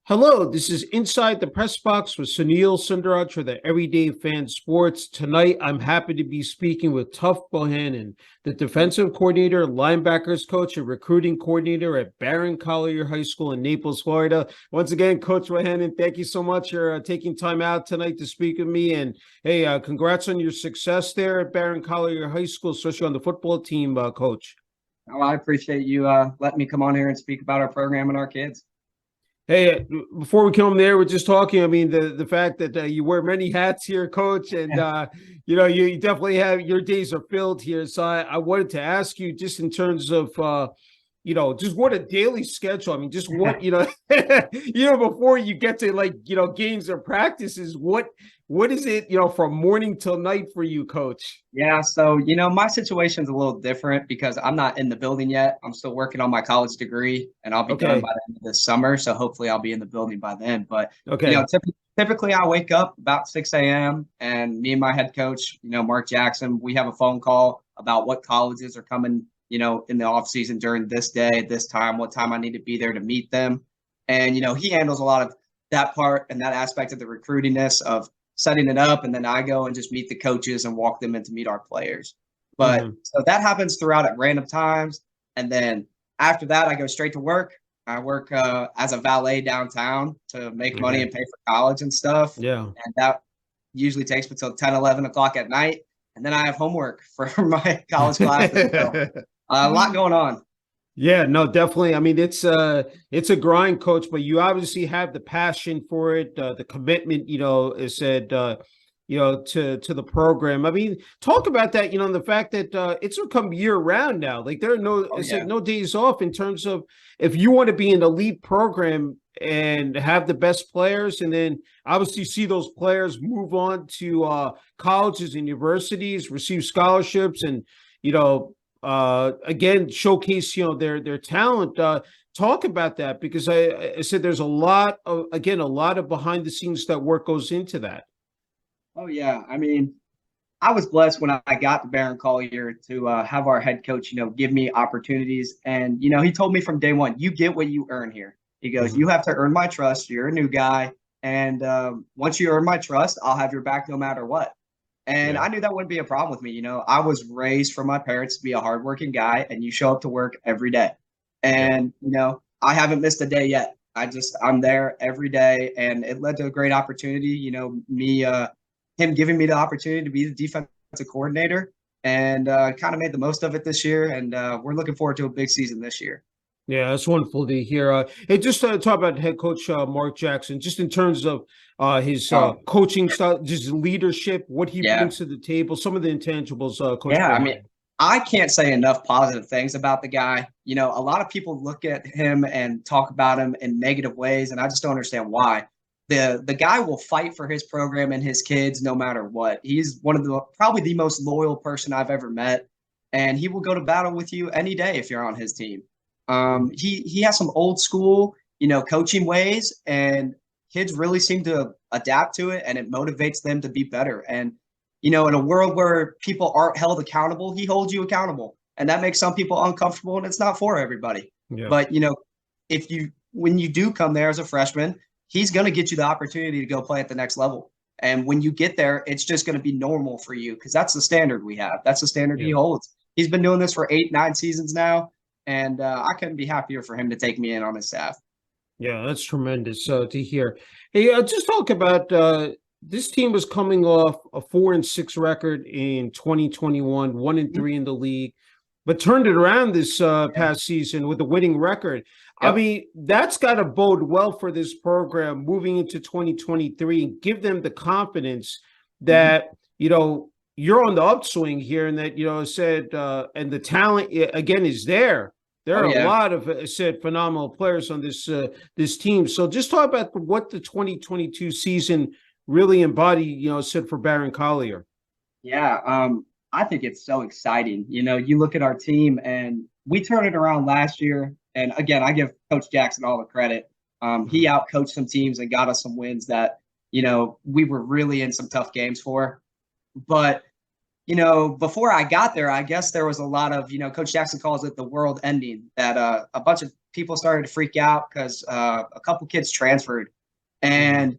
Hello, this is Inside the Press Box with Sunil SUnder Raj for the Everyday Fan Sports. Tonight, I'm happy to be speaking with Tuff Bohannon, the defensive coordinator, linebackers coach, and recruiting coordinator at Barron Collier High School in Naples, Florida. Once again, Coach Bohannon, thank you so much for taking time out tonight to speak with me. And hey, congrats on your success there at Barron Collier High School, especially on the football team, Coach. Oh, I appreciate you letting me come on here and speak about our program and our kids. Hey, before we come there, we're just talking. I mean, the fact that you wear many hats here, Coach, and you definitely have your days are filled here. So I wanted to ask you, just in terms of just what a daily schedule. I mean, just what before you get to games or practices, what is it from morning till night for you, Coach? Yeah, so my situation's a little different because I'm not in the building yet. I'm still working on my college degree, and I'll be done by the end of this summer. So hopefully, I'll be in the building by then. But okay, typically, I wake up about 6 a.m. and me and my head coach, Mark Jackson, we have a phone call about what colleges are coming, in the off season during this day, this time, what time I need to be there to meet them, and he handles a lot of that part and that aspect of the recruitingness of setting it up, and then I go and just meet the coaches and walk them in to meet our players. But so that happens throughout at random times. And then after that, I go straight to work. I work as a valet downtown to make money and pay for college and stuff. Yeah. And that usually takes me until 10, 11 o'clock at night. And then I have homework for my college classes. So, a lot going on. Yeah, no, definitely. I mean, it's a grind, Coach, but you obviously have the passion for it, the commitment, is said, to the program. I mean, talk about that, and the fact that it's become year round now. Like there are no days off in terms of if you want to be an elite program and have the best players, and then obviously see those players move on to colleges and universities, receive scholarships, and again, showcase their talent. Talk about that, because I said there's a lot of behind the scenes that work goes into that. Oh yeah, I mean, I was blessed when I got to Barron Collier to have our head coach, give me opportunities, and he told me from day one, you get what you earn here. He goes, you have to earn my trust. You're a new guy, and once you earn my trust, I'll have your back no matter what. And I knew that wouldn't be a problem with me. I was raised from my parents to be a hardworking guy, and you show up to work every day. And, I haven't missed a day yet. I'm there every day, and it led to a great opportunity, him giving me the opportunity to be the defensive coordinator, and kind of made the most of it this year. And we're looking forward to a big season this year. Yeah, that's wonderful to hear. Hey, just talk about head coach Mark Jackson, just in terms of his coaching style, just leadership, what he brings to the table, some of the intangibles. Coach I mean, I can't say enough positive things about the guy. A lot of people look at him and talk about him in negative ways, and I just don't understand why. The guy will fight for his program and his kids no matter what. He's one of probably the most loyal person I've ever met, and he will go to battle with you any day if you're on his team. He has some old school, coaching ways, and kids really seem to adapt to it, and it motivates them to be better. And, in a world where people aren't held accountable, he holds you accountable, and that makes some people uncomfortable, and it's not for everybody. Yeah. But, when you do come there as a freshman, he's going to get you the opportunity to go play at the next level. And when you get there, it's just going to be normal for you, because that's the standard we have. That's the standard he holds. He's been doing this for 8, 9 seasons now. And I couldn't be happier for him to take me in on his staff. Yeah, that's tremendous to hear. Hey, just talk about this team was coming off a 4-6 record in 2021, 1-3 in the league, but turned it around this past season with a winning record. Yep. I mean, that's got to bode well for this program moving into 2023 and give them the confidence that, you're on the upswing here, and that, and the talent, again, is there. There are a lot of phenomenal players on this team. So just talk about what the 2022 season really embodied, for Barron Collier. Yeah, I think it's so exciting. You look at our team, and we turned it around last year. And again, I give Coach Jackson all the credit. He outcoached some teams and got us some wins that, we were really in some tough games for. But before I got there, I guess there was a lot of, Coach Jackson calls it the world ending, that a bunch of people started to freak out because a couple kids transferred. And,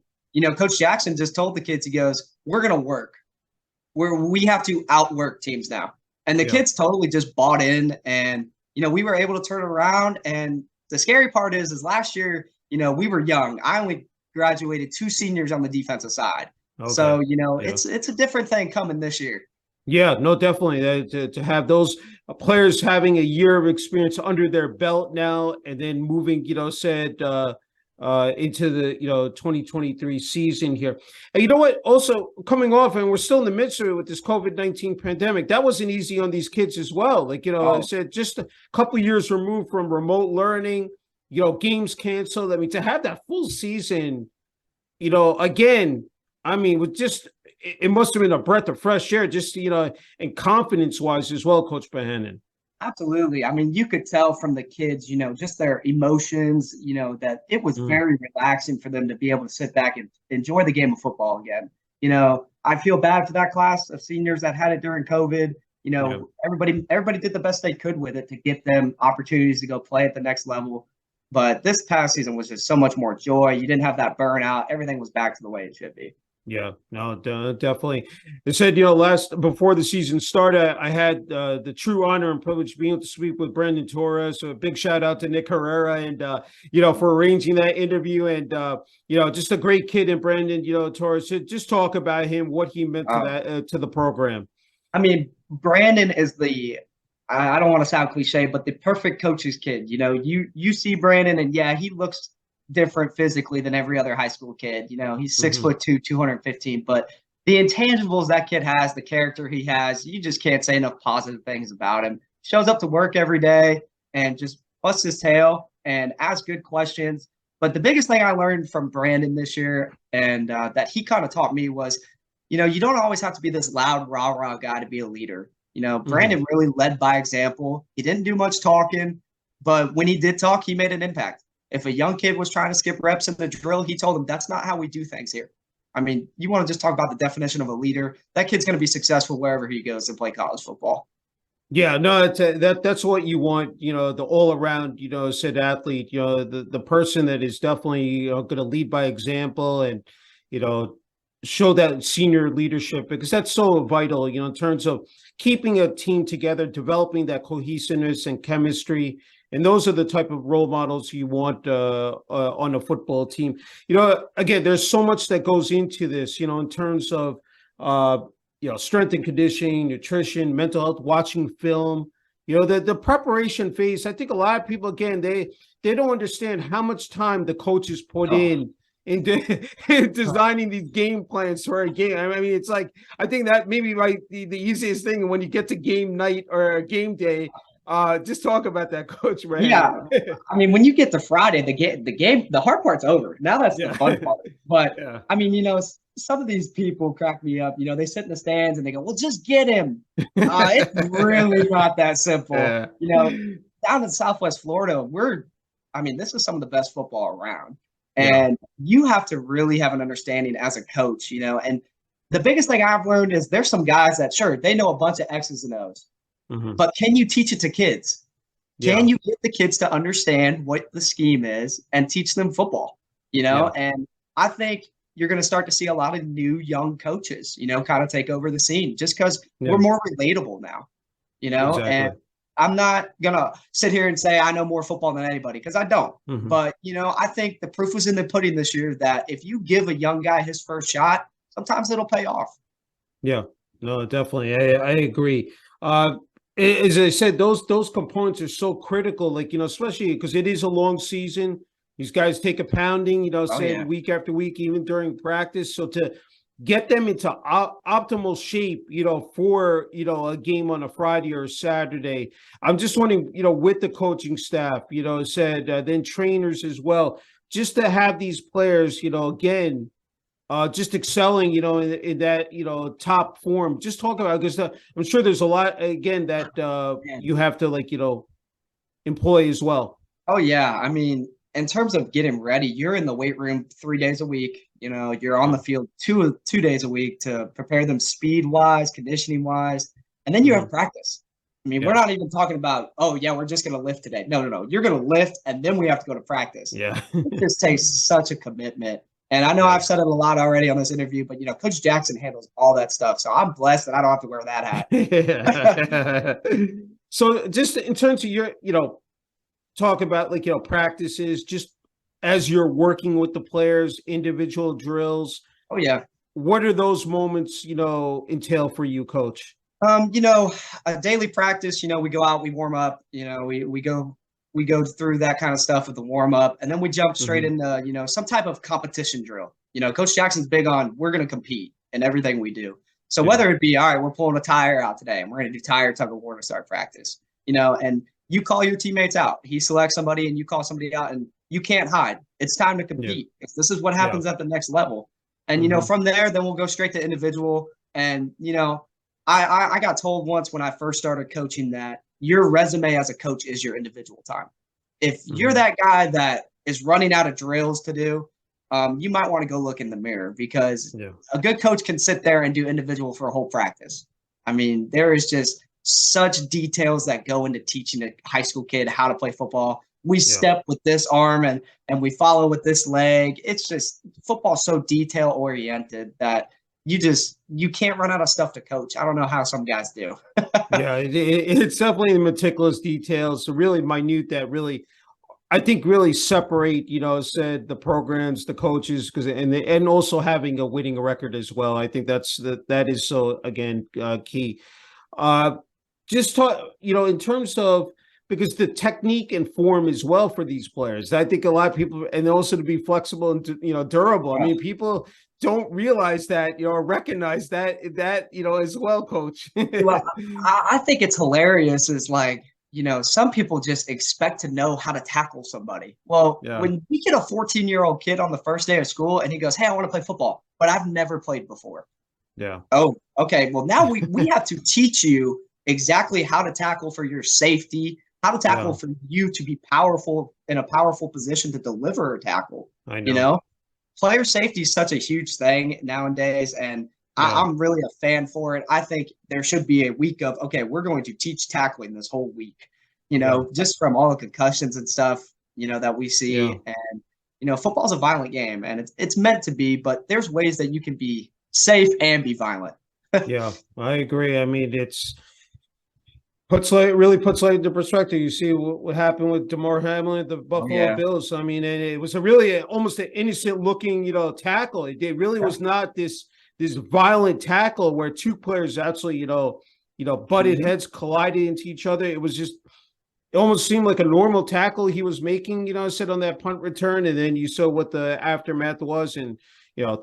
Coach Jackson just told the kids, he goes, we're going to work. We have to outwork teams now. And the kids totally just bought in. And, we were able to turn around. And the scary part is last year, we were young. I only graduated 2 seniors on the defensive side. Okay. So, it's a different thing coming this year. Yeah, no, definitely. To have those players having a year of experience under their belt now, and then moving, into the 2023 season here. And you know what? Also coming off, and we're still in the midst of it with this COVID-19 pandemic. That wasn't easy on these kids as well. Like I said, just a couple of years removed from remote learning, games canceled. I mean, to have that full season, again, I mean, with just. It must have been a breath of fresh air, just, and confidence-wise as well, Coach Bohannon. Absolutely. I mean, you could tell from the kids, just their emotions, that it was very relaxing for them to be able to sit back and enjoy the game of football again. I feel bad for that class of seniors that had it during COVID. Everybody did the best they could with it to get them opportunities to go play at the next level. But this past season was just so much more joy. You didn't have that burnout. Everything was back to the way it should be. Yeah, no, definitely. They said, before the season started, I had the true honor and privilege of being able to speak with Brandon Torres. So a big shout out to Nick Herrera and, for arranging that interview. And, just a great kid in Brandon, Torres. So just talk about him, what he meant to the program. I mean, Brandon is I don't want to sound cliche, but the perfect coach's kid. You see Brandon, and he looks different physically than every other high school kid. He's 6'2", 215, but the intangibles that kid has, the character he has, you just can't say enough positive things about him. Shows up to work every day and just busts his tail and asks good questions. But the biggest thing I learned from Brandon this year, and that he kind of taught me, was, you don't always have to be this loud, rah-rah guy to be a leader. Brandon really led by example. He didn't do much talking, but when he did talk, he made an impact. If a young kid was trying to skip reps in the drill, he told them, that's not how we do things here. I mean, you want to just talk about the definition of a leader. That kid's going to be successful wherever he goes to play college football. Yeah, no, that's what you want, the all around, said athlete, the person that is definitely going to lead by example and, show that senior leadership, because that's so vital, in terms of keeping a team together, developing that cohesiveness and chemistry. And those are the type of role models you want on a football team. Again, there's so much that goes into this, in terms of, strength and conditioning, nutrition, mental health, watching film, the preparation phase. I think a lot of people, again, they don't understand how much time the coaches put in designing these game plans for a game. I mean, it's like, I think that maybe the easiest thing when you get to game night or game day. Just talk about that, Coach, man. Yeah, I mean, when you get to Friday, the hard part's over. Now that's the fun part. But I mean, some of these people crack me up. They sit in the stands and they go, "Well, just get him." It's really not that simple. Down in Southwest Florida, this is some of the best football around, and you have to really have an understanding as a coach. And the biggest thing I've learned is there's some guys that they know a bunch of X's and O's. But can you teach it to kids? Can you get the kids to understand what the scheme is and teach them football? And I think you're going to start to see a lot of new young coaches, kind of take over the scene just because we're more relatable now, exactly. And I'm not going to sit here and say I know more football than anybody, because I don't. But, I think the proof was in the pudding this year that if you give a young guy his first shot, sometimes it'll pay off. Yeah, no, definitely. I agree. As I said, those components are so critical, like, especially because it is a long season. These guys take a pounding, week after week, even during practice. So to get them into optimal shape, for, a game on a Friday or a Saturday. I'm just wondering, with the coaching staff, said then trainers as well, just to have these players, again, just excelling, in that, top form. Just talk about, because I'm sure there's a lot, again, that you have to, employ as well. Oh, yeah. I mean, in terms of getting ready, you're in the weight room 3 days a week. You're on the field two days a week to prepare them speed-wise, conditioning-wise. And then you have practice. I mean, we're Yeah. not even talking about, oh, yeah, we're just going to lift today. No, no, no. You're going to lift, and then we have to go to practice. Yeah. It just takes such a commitment. And I know Yeah. I've said it a lot already on this interview, but, Coach Jackson handles all that stuff. So I'm blessed that I don't have to wear that hat. So just in terms of your, talk about like, practices, just as you're working with the players, individual drills, Oh, yeah. what are those moments, entail for you, coach? A daily practice, we go out, we warm up, we go through that kind of stuff with the warm up, and then we jump straight into, some type of competition drill. Coach Jackson's big on we're going to compete in everything we do. So whether it be, all right, we're pulling a tire out today and we're going to do tire tug of war to start practice, and you call your teammates out. He selects somebody and you call somebody out, and you can't hide. It's time to compete. This is what happens at the next level. And, from there, then we'll go straight to individual. And, I got told once when I first started coaching that your resume as a coach is your individual time. If you're that guy that is running out of drills to do, you might want to go look in the mirror, because a good coach can sit there and do individual for a whole practice. I mean, there is just such details that go into teaching a high school kid how to play football. We step with this arm and we follow with this leg. It's just football so detail oriented that you can't run out of stuff to coach. I don't know how some guys do. It's definitely the meticulous details, so really minute that really, I think, really separate, said the programs, the coaches, because and also having a winning record as well. I think that is so, again, key. Just talk, in terms of, because the technique and form as well for these players. I think a lot of people, and also to be flexible and durable. I mean, people don't realize that, or recognize that, as well, coach. Well, I think it's hilarious is like, some people just expect to know how to tackle somebody. Well, when we get a 14-year-old kid on the first day of school and he goes, hey, I want to play football, but I've never played before. Yeah. Oh, okay. Well, now we have to teach you exactly how to tackle for your safety, how to tackle for you to be powerful in a powerful position to deliver a tackle. I know. Player safety is such a huge thing nowadays, and I'm really a fan for it. I think there should be a week of, okay, we're going to teach tackling this whole week, just from all the concussions and stuff, that we see. And, football's a violent game, and it's meant to be, but there's ways that you can be safe and be violent. Yeah, I agree. I mean, really puts light into perspective. You see what happened with DeMar Hamlin at the Buffalo Bills. I mean, and it was a really almost an innocent looking, tackle. It really was not this violent tackle where two players actually, butted heads, collided into each other. It was just, it almost seemed like a normal tackle he was making, said on that punt return. And then you saw what the aftermath was. And,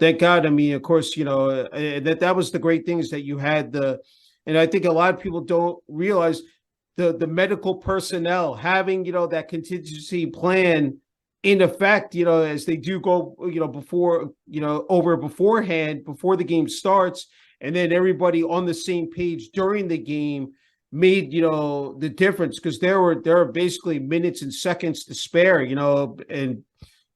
thank God. I mean, of course, that was the great thing, is that you had and I think a lot of people don't realize the medical personnel having, that contingency plan in effect, as they do go, before, over beforehand, before the game starts, and then everybody on the same page during the game made, the difference, because there were basically minutes and seconds to spare, and,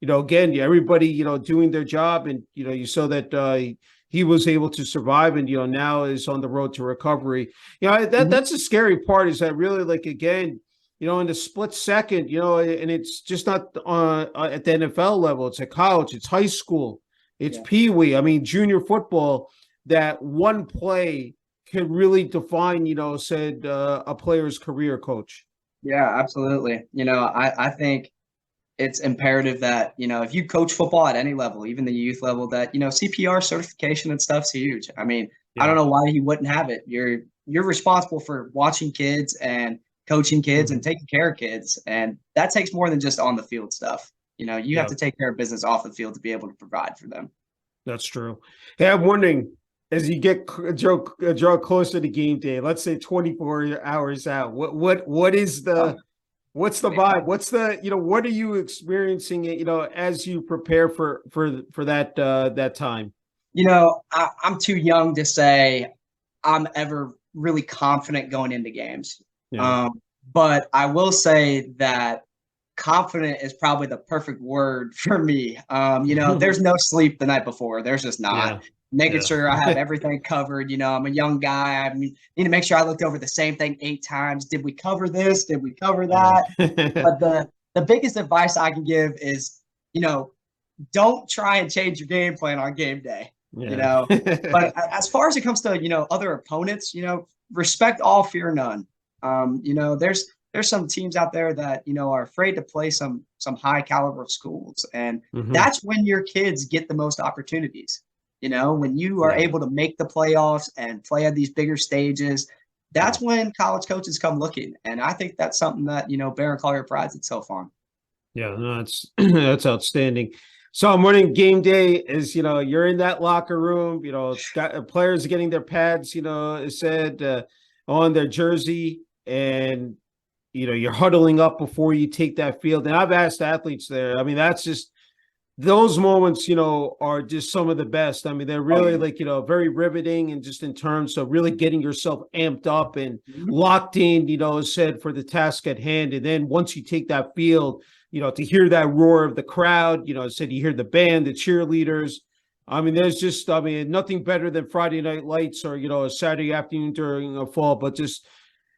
again, everybody, doing their job, and, you saw that, he was able to survive, and now is on the road to recovery. That's the scary part, is that really, like, again, in a split second, and it's just not at the NFL level. It's at college, it's high school, it's peewee. I mean, junior football. That one play can really define, a player's career, coach. Yeah, absolutely. I think it's imperative that, if you coach football at any level, even the youth level, that, CPR certification and stuff's huge. I mean, I don't know why you wouldn't have it. You're responsible for watching kids and coaching kids and taking care of kids. And that takes more than just on the field stuff. You have to take care of business off the field to be able to provide for them. That's true. Hey, I'm wondering, as you get draw closer to game day, let's say 24 hours out, what is the what's the vibe? What's the, what are you experiencing, as you prepare for that time? I'm too young to say I'm ever really confident going into games. But I will say that confident is probably the perfect word for me. There's no sleep the night before. There's just not. making Yeah. sure I have everything covered. I'm a young guy. I need to make sure I looked over the same thing 8 times. Did we cover this? Did we cover that? Yeah. But the biggest advice I can give is, you know, don't try and change your game plan on game day. You Yeah. know, but as far as it comes to other opponents, respect all, fear none. There's some teams out there that are afraid to play some high caliber schools, and Mhm. that's when your kids get the most opportunities. When you are Yeah. able to make the playoffs and play at these bigger stages, Yeah. that's when college coaches come looking, and I think that's something that Barron Collier prides itself on. Yeah, no, that's that's outstanding. So I'm wondering game day is, you're in that locker room, players are getting their pads, it said on their jersey, and you're huddling up before you take that field. And I've asked athletes there. I mean, that's just those moments, are just some of the best. I mean, they're Oh really yeah. like, very riveting, and just in terms of really getting yourself amped up and Mhm. locked in, as said, for the task at hand. And then once you take that field, to hear that roar of the crowd, said you hear the band, the cheerleaders. I mean, there's just, I mean, nothing better than Friday Night Lights or, a Saturday afternoon during a fall, but just,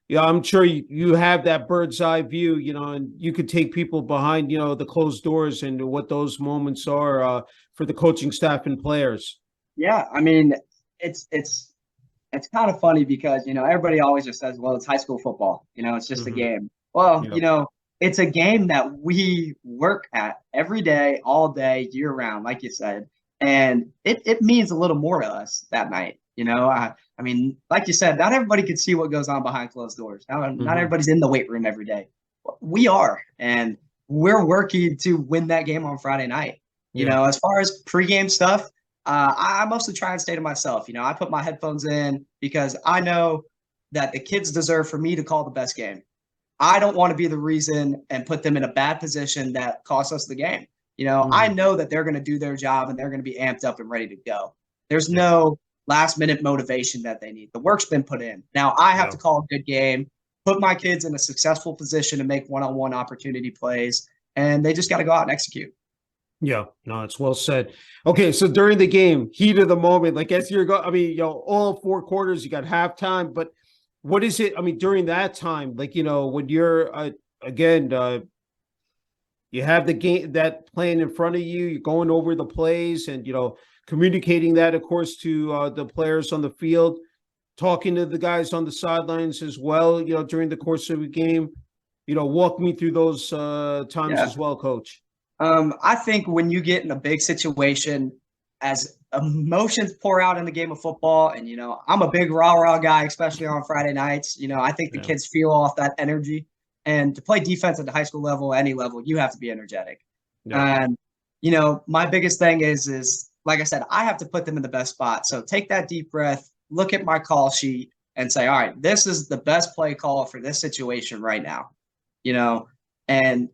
yeah, I'm sure you have that bird's eye view, and you could take people behind, the closed doors and what those moments are for the coaching staff and players. Yeah, I mean, it's kind of funny because everybody always just says, well, it's high school football, it's just a Hmm. game. Well, Yep. it's a game that we work at every day, all day, year round, like you said, and it means a little more to us that night. I mean, like you said, not everybody can see what goes on behind closed doors. Not Hmm. everybody's in the weight room every day. We are, and we're working to win that game on Friday night. Yeah. As far as pregame stuff, I mostly try and stay to myself. I put my headphones in because I know that the kids deserve for me to call the best game. I don't want to be the reason and put them in a bad position that costs us the game. I Hmm. know that they're going to do their job and they're going to be amped up and ready to go. There's Yeah. no last minute motivation that they need. The work's been put in. Now I have Yeah. to call a good game, put my kids in a successful position to make one-on-one opportunity plays, and they just got to go out and execute. Yeah, no, it's well said. Okay, so during the game, heat of the moment, like as you're going, I mean, all 4 quarters, you got halftime, but what is it? I mean, during that time, like, when you're again, you have the game that playing in front of you, you're going over the plays and, communicating that, of course, to the players on the field, talking to the guys on the sidelines as well, during the course of the game. Walk me through those times Yeah. as well, coach. I think when you get in a big situation, as emotions pour out in the game of football, and I'm a big rah-rah guy, especially on Friday nights. I think the Yeah. kids feel off that energy. And to play defense at the high school level, any level, you have to be energetic. Yeah. And my biggest thing is like I said, I have to put them in the best spot. So take that deep breath, look at my call sheet, and say, all right, this is the best play call for this situation right now. And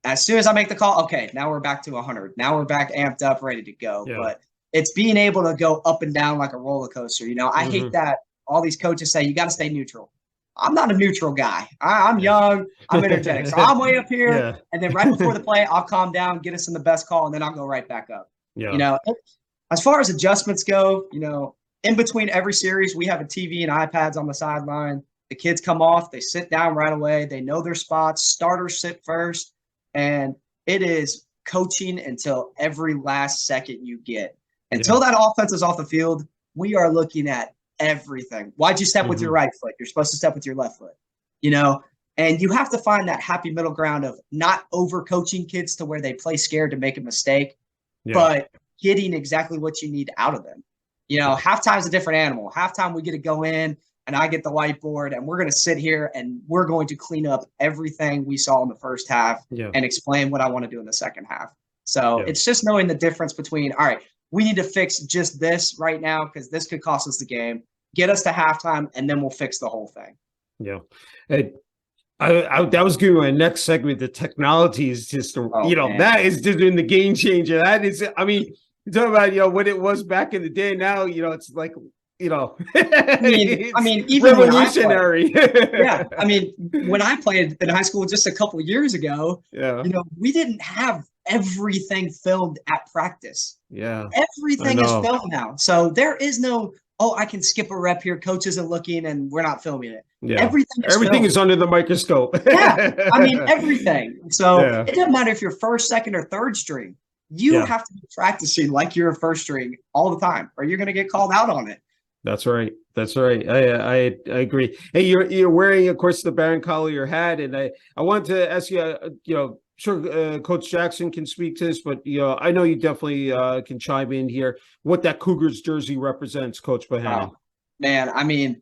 as soon as I make the call, okay, now we're back to 100. Now we're back amped up, ready to go. Yeah. But it's being able to go up and down like a roller coaster. I hate Mhm. that all these coaches say you got to stay neutral. I'm not a neutral guy. I'm Yeah. young. I'm energetic. So I'm way up here. Yeah. And then right before the play, I'll calm down, get us in the best call, and then I'll go right back up. Yeah. As far as adjustments go, in between every series, we have a TV and iPads on the sideline. The kids come off, they sit down right away. They know their spots. Starters sit first. And it is coaching until every last second you get. Until that offense is off the field, we are looking at everything. Why'd you step with your right foot? You're supposed to step with your left foot, and you have to find that happy middle ground of not overcoaching kids to where they play scared to make a mistake, but getting exactly what you need out of them. Halftime's a different animal. Halftime, we get to go in and I get the whiteboard and we're going to sit here and we're going to clean up everything we saw in the first half and explain what I want to do in the second half. So it's just knowing the difference between, all right, we need to fix just this right now because this could cost us the game. Get us to halftime and then we'll fix the whole thing. Yeah. That was good. My next segment, the technology is just, that is just in the game changer. That is, I mean, you're talking about, what it was back in the day. Now, it's like, I mean, even revolutionary. Yeah. I mean, when I played in high school just a couple of years ago, we didn't have everything filmed at practice. Yeah. Everything is filmed now. So there is no, oh, I can skip a rep here. Coach isn't looking and we're not filming it. Yeah. Everything is under the microscope. Yeah. I mean, everything. So Yeah. it doesn't matter if you're first, second, or third string. You have to be practicing like you're a first string all the time, or you're going to get called out on it. That's right. That's right. I agree. Hey, you're wearing, of course, the Barron Collier hat, and I wanted to ask you, sure, Coach Jackson can speak to this, but I know you definitely can chime in here. What that Cougars jersey represents, Coach Bohannon. Oh, man, I mean,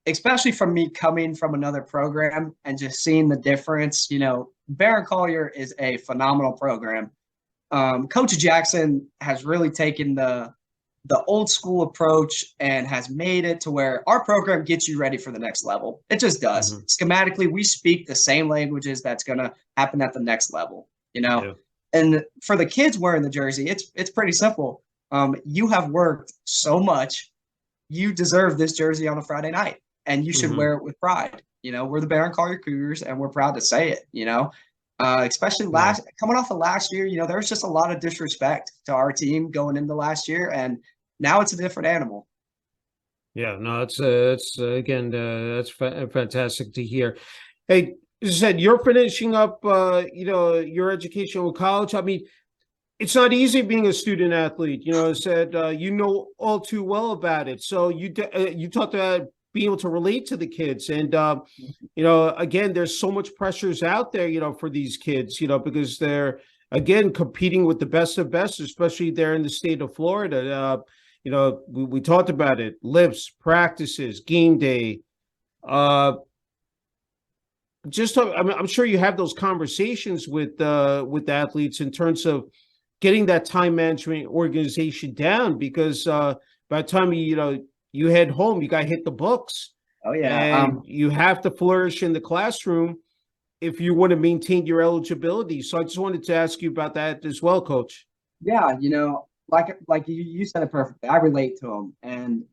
especially from me coming from another program and just seeing the difference. Barron Collier is a phenomenal program. Coach Jackson has really taken the old school approach and has made it to where our program gets you ready for the next level. It just does. Mm-hmm. Schematically, we speak the same languages that's going to happen at the next level, Yeah. And for the kids wearing the jersey, it's pretty simple. You have worked so much. You deserve this jersey on a Friday night, and you should wear it with pride. We're the Barron Collier Cougars, and we're proud to say it, especially coming off of last year, there was just a lot of disrespect to our team going into last year, and now it's a different animal. Yeah, no, it's again, that's fantastic to hear. Hey, you said you're finishing up, your education with college. I mean, it's not easy being a student athlete. Said all too well about it. So you talked about being able to relate to the kids, and again, there's so much pressures out there, for these kids, because they're again competing with the best of best, especially there in the state of Florida. We talked about it: lifts, practices, game day. I'm sure you have those conversations with athletes in terms of getting that time management organization down, because by the time you head home, you got to hit the books. Oh yeah, and you have to flourish in the classroom if you want to maintain your eligibility. So I just wanted to ask you about that as well, Coach. Yeah, like you said it perfectly. I relate to them, and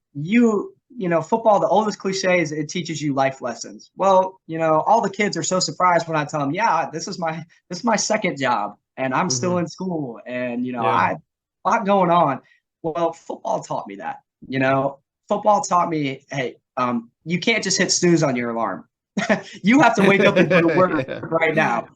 football. The oldest cliche is it teaches you life lessons. Well, all the kids are so surprised when I tell them, yeah, this is my second job, and I'm still in school, and I have a lot going on. Well, football taught me that. Football taught me, hey, you can't just hit snooze on your alarm. You have to wake up and go to work right now.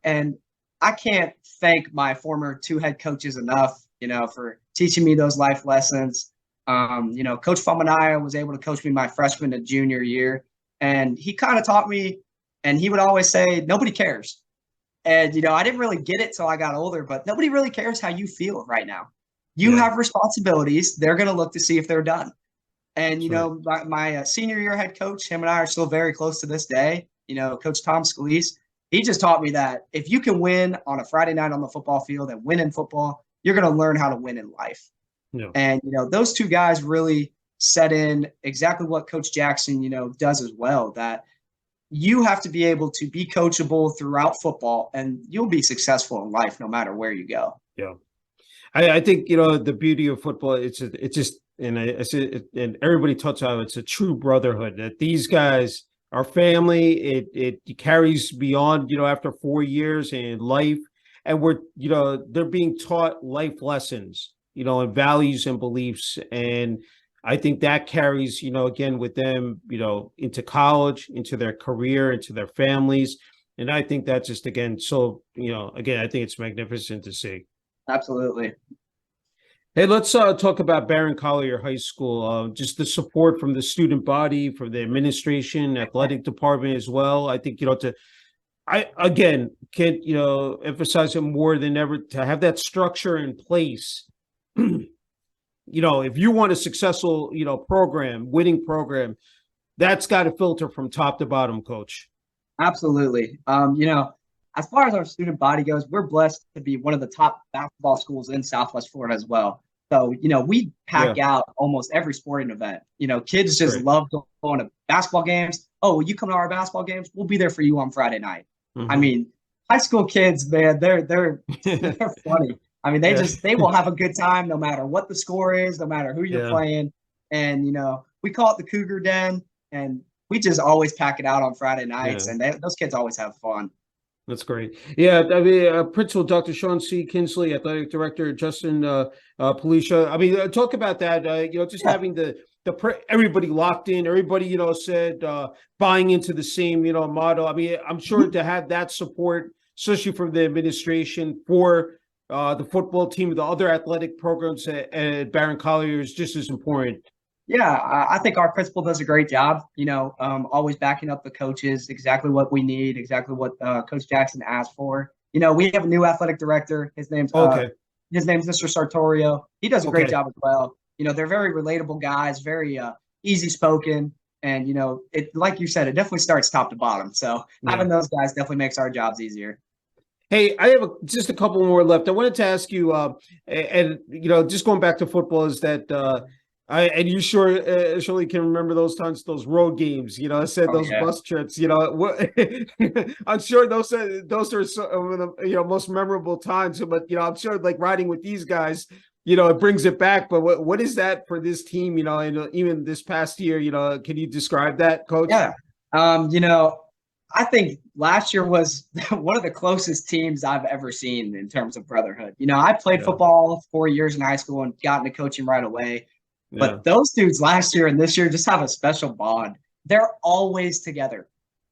And I can't thank my former 2 head coaches enough, for teaching me those life lessons. Coach Famanaya was able to coach me my freshman and junior year, and he kind of taught me, and he would always say, nobody cares. And, I didn't really get it till I got older, but nobody really cares how you feel right now. You have responsibilities. They're going to look to see if they're done. And, my senior year head coach, him and I are still very close to this day. Coach Tom Scalise, he just taught me that if you can win on a Friday night on the football field and win in football, you're going to learn how to win in life. Yeah. And, those 2 guys really set in exactly what Coach Jackson, does as well, that you have to be able to be coachable throughout football, and you'll be successful in life no matter where you go. Yeah. I think, the beauty of football, it's just, and I said, and everybody talks about it's a true brotherhood, that these guys are family. It carries beyond, after 4 years in life, and they're being taught life lessons, and values and beliefs. And I think that carries, again, with them, into college, into their career, into their families. And I think that's just, again, so, again, I think it's magnificent to see. Absolutely. Hey, let's talk about Barron Collier High School. Just the support from the student body, from the administration, athletic department as well. I think, I again can't, emphasize it more than ever to have that structure in place. If you want a successful, program, winning program, that's got to filter from top to bottom, Coach. Absolutely. As far as our student body goes, we're blessed to be one of the top basketball schools in Southwest Florida as well. So, we pack out almost every sporting event. Kids just love going to basketball games. Oh, will you come to our basketball games? We'll be there for you on Friday night. Mm-hmm. I mean, high school kids, man, they're funny. I mean, they will have a good time no matter what the score is, no matter who you're playing. And, we call it the Cougar Den, and we just always pack it out on Friday nights, and those kids always have fun. That's great. Yeah, I mean, Principal Dr. Sean C. Kinsley, Athletic Director Justin Policia. I mean, talk about that. Just Yeah. having everybody locked in, everybody, said buying into the same, model. I mean, I'm sure to have that support, especially from the administration for the football team, the other athletic programs at Barron Collier is just as important. Yeah, I think our principal does a great job, always backing up the coaches, exactly what we need, exactly what Coach Jackson asked for. We have a new athletic director. Okay. His name's Mr. Sartorio. He does a great Okay. job as well. They're very relatable guys, very easy spoken. And, it like you said, it definitely starts top to bottom. So Yeah. having those guys definitely makes our jobs easier. Hey, I have just a couple more left. I wanted to ask you, just going back to football, is that and you surely can remember those times, those road games. I said Oh, those yeah. bus trips. What I'm sure those are some of the most memorable times. But I'm sure like riding with these guys, it brings it back. But what is that for this team? And even this past year, can you describe that, Coach? Yeah. I think last year was one of the closest teams I've ever seen in terms of brotherhood. I played Yeah. football 4 years in high school and got into coaching right away. Yeah. But those dudes last year and this year just have a special bond. They're always together.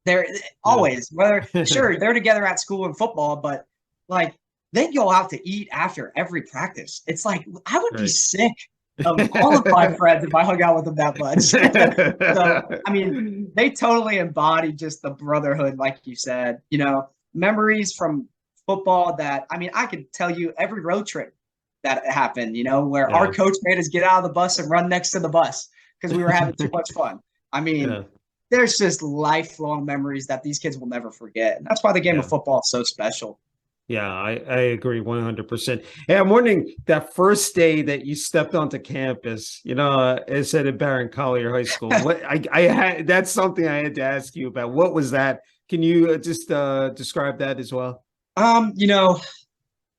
They're always, whether sure they're together at school and football, but like they go out to eat after every practice. It's like I would be Right. sick of all of my friends if I hung out with them that much. So I mean, they totally embody just the brotherhood, like you said. Memories from football that I mean, I could tell you every road trip that happened. Where Yeah. our coach made us get out of the bus and run next to the bus because we were having too much fun. I mean, Yeah. there's just lifelong memories that these kids will never forget. And that's why the game of Yeah. football is so special. Yeah, I agree 100%. Hey, I'm wondering that first day that you stepped onto campus, it said at Barron Collier High School. What I had that's something I had to ask you about. What was that? Can you just describe that as well? Um, you know,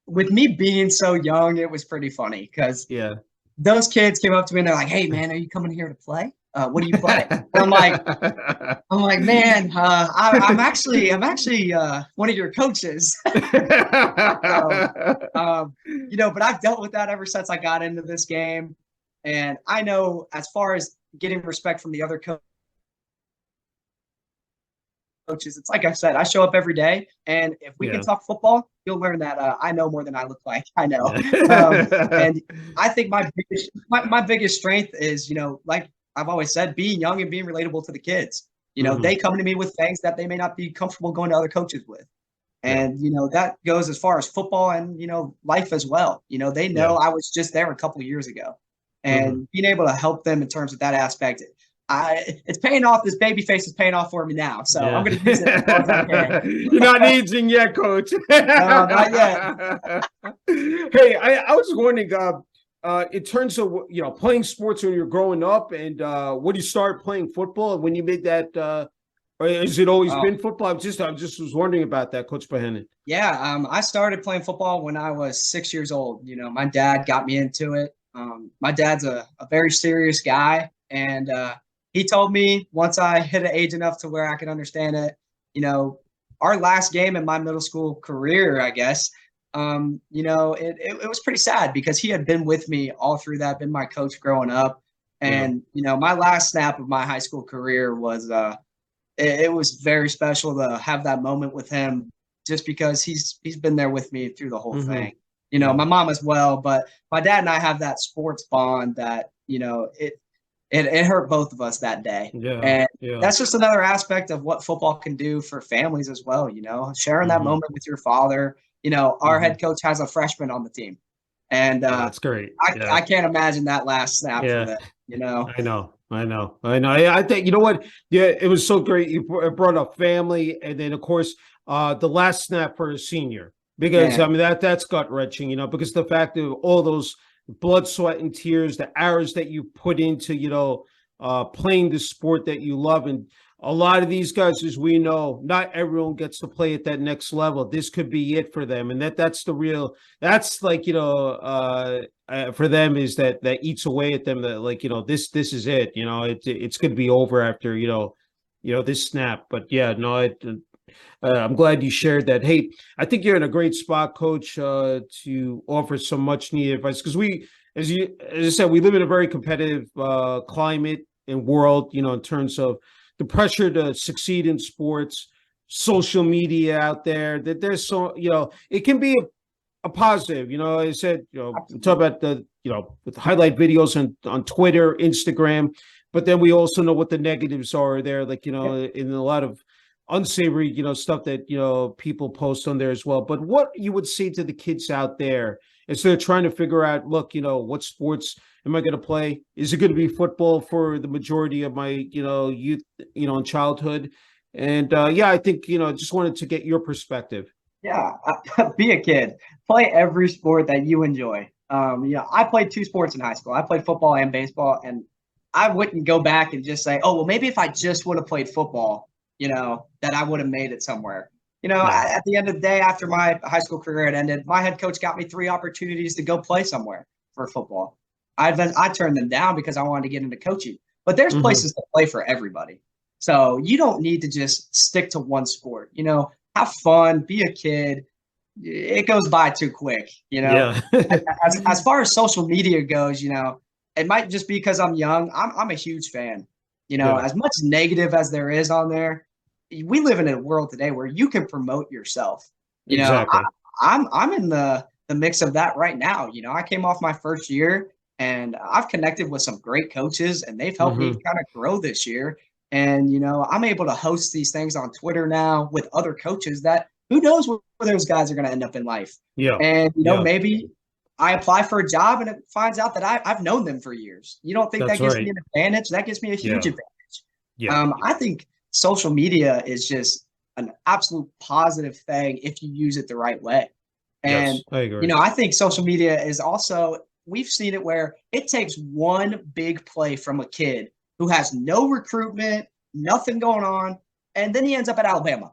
with me being so young, it was pretty funny because Yeah. those kids came up to me and they're like, "Hey, man, are you coming here to play? What do you play?" And I'm like, man, I'm actually one of your coaches. So, but I've dealt with that ever since I got into this game, and I know as far as getting respect from the other coaches, it's like I said, I show up every day, and if we can Yeah. talk football, you'll learn that I know more than I look like. I know, Yeah. and I think my biggest strength is, like I've always said, being young and being relatable to the kids. They Mhm. come to me with things that they may not be comfortable going to other coaches with. Yeah. And, that goes as far as football and, life as well. They Yeah. know I was just there a couple of years ago. Mhm. And being able to help them in terms of that aspect, it's paying off. This baby face is paying off for me now. So I'm Yeah. going to use it as long as I can. You're not aging yet, Coach. No, not yet. Hey, I was wondering, in terms of playing sports when you're growing up, and when you started playing football, when you made that, or has it always Oh, been football? I just was wondering about that, Coach Bohannon. yeah. I started playing football when I was 6 years old. My dad got me into it. My dad's a very serious guy. And he told me once I hit an age enough to where I could understand it, our last game in my middle school career, I guess, it was pretty sad because he had been with me all through that, been my coach growing up. Yeah. And, my last snap of my high school career was it was very special to have that moment with him just because he's been there with me through the whole Hmm. thing. Yeah. My mom as well, but my dad and I have that sports bond that, it hurt both of us that day. Yeah. And Yeah. that's just another aspect of what football can do for families as well, sharing that Hmm. moment with your father. Our Hmm. head coach has a freshman on the team. And Oh, that's great. I Yeah. can't imagine that last snap for Yeah. them. I know. I know. I know. I think, you know what? Yeah, it was so great. You brought up family, and then of course, the last snap for a senior, because I Man, mean that's gut wrenching, because the fact of all those blood, sweat, and tears, the hours that you put into, playing the sport that you love, and a lot of these guys, as we know, not everyone gets to play at that next level. This could be it for them, and that's the real. That's like for them is that eats away at them, that like this is it, it's going to be over after this snap. But yeah, no, I'm glad you shared that. Hey, I think you're in a great spot, Coach, to offer some much needed advice because as I said, we live in a very competitive climate and world. In terms of the pressure to succeed in sports, social media out there. That there's it can be a positive. I said, we talk about with highlight videos on Twitter, Instagram, but then we also know what the negatives are there, like, in a lot of unsavory, stuff that, people post on there as well. But what you would say to the kids out there as they're trying to figure out, look, what sports am I going to play? Is it going to be football for the majority of my, youth, and childhood? And I think, just wanted to get your perspective. Yeah, be a kid. Play every sport that you enjoy. I played two sports in high school. I played football and baseball, and I wouldn't go back and just say, oh, well, maybe if I just would have played football, that I would have made it somewhere. No. At the end of the day, after my high school career had ended, my head coach got me 3 opportunities to go play somewhere for football. I turned them down because I wanted to get into coaching. But there's places to play for everybody. So you don't need to just stick to one sport. Have fun, be a kid. It goes by too quick, Yeah. as far as social media goes, it might just be because I'm young. I'm a huge fan. As much negative as there is on there, we live in a world today where you can promote yourself. Exactly. I'm in the mix of that right now. I came off my first year and I've connected with some great coaches and they've helped me kind of grow this year. And, I'm able to host these things on Twitter now with other coaches that who knows where those guys are going to end up in life. Yeah. And, maybe I apply for a job and it finds out that I've known them for years. You don't think That's that gives right. me an advantage? That gives me a huge advantage. Yeah. I think social media is just an absolute positive thing if you use it the right way. And, yes, I agree. I think social media is also, we've seen it where it takes one big play from a kid who has no recruitment, nothing going on, and then he ends up at Alabama.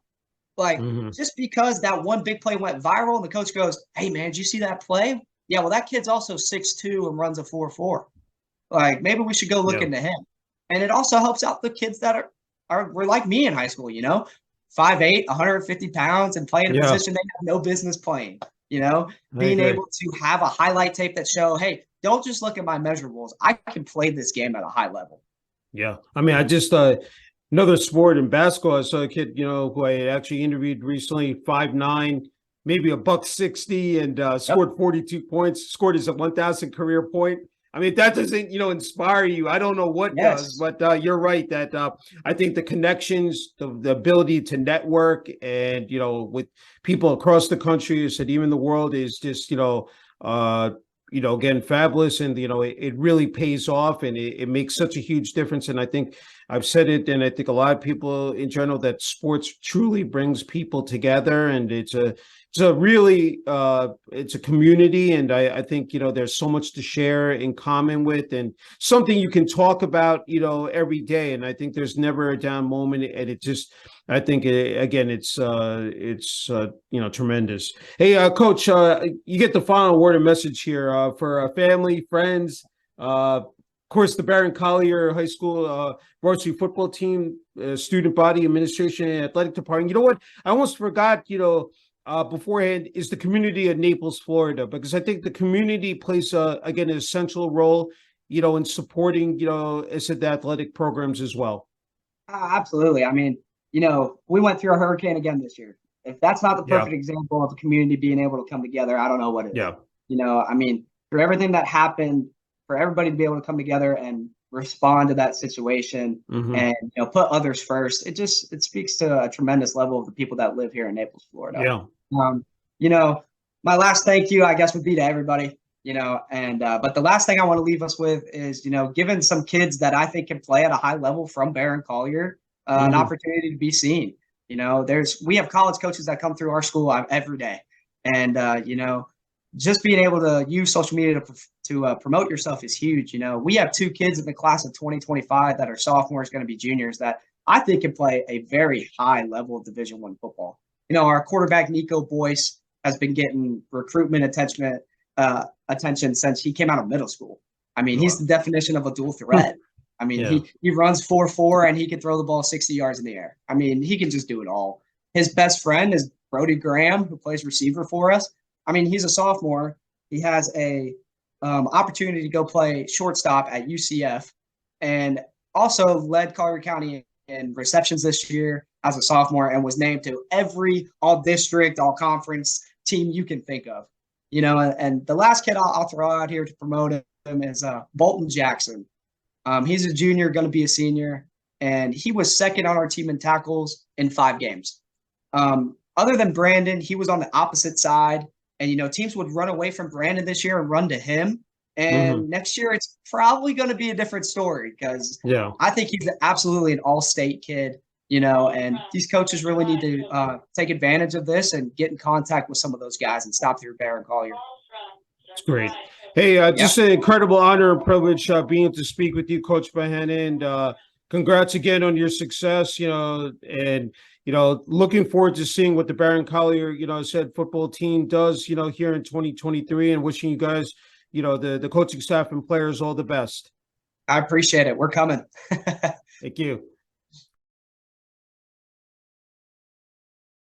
Just because that one big play went viral and the coach goes, hey, man, did you see that play? Yeah, well, that kid's also 6'2" and runs a 4.4. Maybe we should go look into him. And it also helps out the kids that were like me in high school, 5'8", 150 pounds, and playing a position they have no business playing, being able to have a highlight tape that show, hey, don't just look at my measurables. I can play this game at a high level. Yeah. I mean, I just another sport in basketball. I saw a kid, who I actually interviewed recently, 5'9", maybe $160, and scored 42 points, scored his 1,000 career point. I mean, if that doesn't, inspire you, I don't know what does. But you're right that I think the connections, the ability to network, and with people across the country, I said even the world, is just again, fabulous, and it really pays off, and it makes such a huge difference. And I think I've said it, and I think a lot of people in general, that sports truly brings people together, and it's a really it's a community, and I think there's so much to share in common with, and something you can talk about every day. And I think there's never a down moment, and it just, I think again, it's tremendous. Hey, Coach, you get the final word of message here for family, friends, of course, the Barron Collier High School varsity football team, student body, administration, and athletic department. You know what? I almost forgot. Beforehand, is the community of Naples, Florida, because I think the community plays again an essential role, in supporting as the athletic programs as well. Absolutely. I mean, we went through a hurricane again this year. If that's not the perfect example of a community being able to come together, I don't know what it is. Yeah. I mean, for everything that happened, for everybody to be able to come together and respond to that situation and put others first, it speaks to a tremendous level of the people that live here in Naples, Florida. My last thank you, I guess, would be to everybody. But the last thing I want to leave us with is, giving some kids that I think can play at a high level from Barron Collier an opportunity to be seen. We have college coaches that come through our school every day, and just being able to use social media to promote yourself is huge. We have 2 kids in the class of 2025 that are sophomores, going to be juniors, that I think can play a very high level of Division I football. Our quarterback, Nico Boyce, has been getting recruitment attention since he came out of middle school. I mean, he's the definition of a dual threat. I mean, he runs 4.4 and he can throw the ball 60 yards in the air. I mean, he can just do it all. His best friend is Brody Graham, who plays receiver for us. I mean, he's a sophomore. He has a opportunity to go play shortstop at UCF, and also led Collier County in receptions this year as a sophomore, and was named to every all-district, all-conference team you can think of. And the last kid I'll throw out here to promote him is Bolton Jackson. He's a junior, going to be a senior, and he was second on our team in tackles in 5 games. Other than Brandon, he was on the opposite side, and teams would run away from Brandon this year and run to him. And next year, it's probably going to be a different story, because I think he's absolutely an all-state kid. And these coaches really need to take advantage of this and get in contact with some of those guys and stop through Barron Collier. That's great. Hey, just an incredible honor and privilege being able to speak with you, Coach Bohannon. Congrats again on your success, and looking forward to seeing what the Barron Collier, said football team does, here in 2023, and wishing you guys, the coaching staff and players all the best. I appreciate it. We're coming. Thank you.